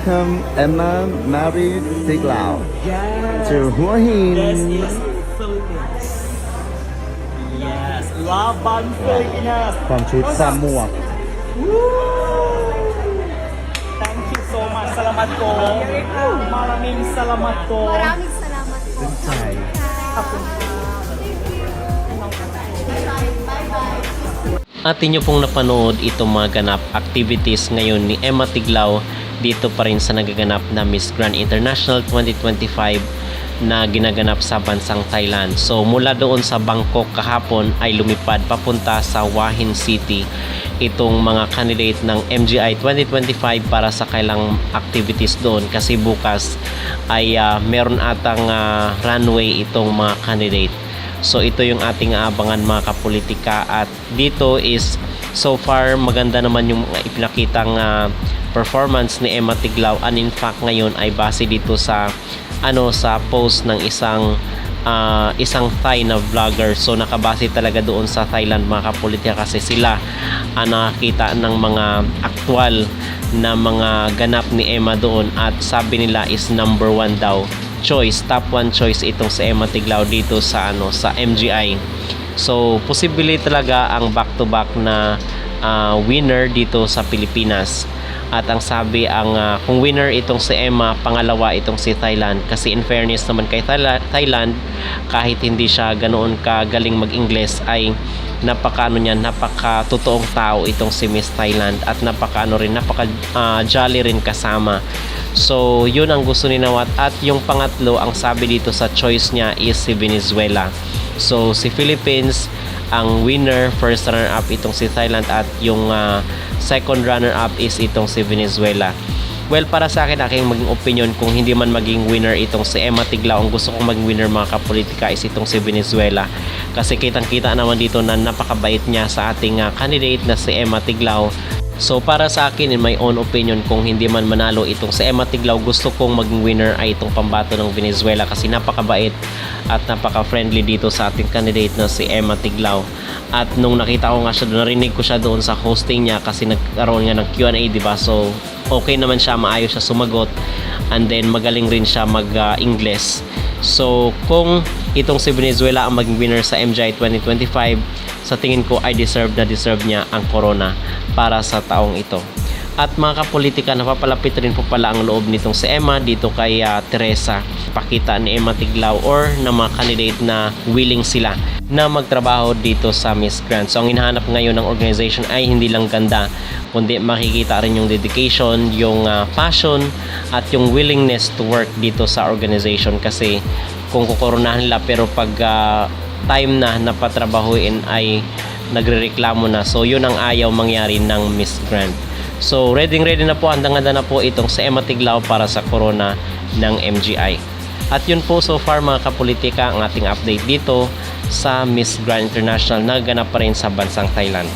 welcome Emma Marie Tiglao to Hua Hin. This is Philippines. Yes, Laban Pilipinas. ความชุดซ้ำหมวก Thank you so much. Salamat po. Maraming salamat po. Maraming salamat po. เป็นใจ Atin nyo pong napanood itong mga ganap activities ngayon ni Emma Tiglao dito pa rin sa nagaganap na Miss Grand International 2025 na ginaganap sa bansang Thailand. So mula doon sa Bangkok kahapon ay lumipad papunta sa Hua Hin City itong mga candidate ng MGI 2025 para sa kailang activities doon kasi bukas ay meron atang runway itong mga candidate. So ito yung ating aabangan mga kapolitika at dito is so far maganda naman yung ipinakitang performance ni Emma Tiglao and in fact ngayon ay base dito sa sa post ng isang Thai na vlogger. So nakabase talaga doon sa Thailand mga kapolitika kasi sila nakakita ng mga aktual na mga ganap ni Emma doon at sabi nila is number 1 daw choice, top 1 choice itong si Emma Tiglao dito sa sa MGI. So posible talaga ang back to back na winner dito sa Pilipinas. At ang sabi kung winner itong si Emma, pangalawa itong si Thailand kasi in fairness naman kay Thailand kahit hindi siya ganoon kagaling mag-Ingles ay napaka totoong tao itong si Miss Thailand at napaka jolly rin kasama. So yun ang gusto ni Nawat at yung pangatlo ang sabi dito sa choice niya is si Venezuela. So si Philippines ang winner, first runner up itong si Thailand at yung second runner up is itong si Venezuela. Well, para sa akin aking maging opinion kung hindi man maging winner itong si Emma Tiglao, ang gusto kong maging winner mga kapolitika is itong si Venezuela kasi kitang-kita naman dito na napakabait niya sa ating candidate na si Emma Tiglao. So para sa akin in my own opinion kung hindi man manalo itong si Emma Tiglao, gusto kong maging winner ay itong pambato ng Venezuela kasi napakabait at napaka-friendly dito sa ating candidate na si Emma Tiglao. At nung nakita ko nga siya, narinig ko siya doon sa hosting niya kasi nagkaroon nga ng Q&A, diba? So okay naman siya, maayos siya sumagot and then magaling rin siya mag-Ingles. So kung itong si Venezuela ang maging winner sa MGI 2025, sa tingin ko ay deserve niya ang corona para sa taong ito. At mga kapolitika, napapalapit rin po pala ang loob nitong si Emma dito kay Teresa. Pakita ni Emma Tiglao or na mga candidate na willing sila na magtrabaho dito sa Miss Grand. So ang hinahanap ngayon ng organization ay hindi lang ganda, kundi makikita rin yung dedication, yung passion at yung willingness to work dito sa organization kasi kung kukoronahan nila pero pag time na napatrabahuin ay nagrereklamo na. So yun ang ayaw mangyari ng Miss Grand. So ready na po, handang-handa na po itong si Emma Tiglao para sa corona ng MGI. At yun po so far mga kapolitika ang ating update dito sa Miss Grand International na ganap pa rin sa bansang Thailand.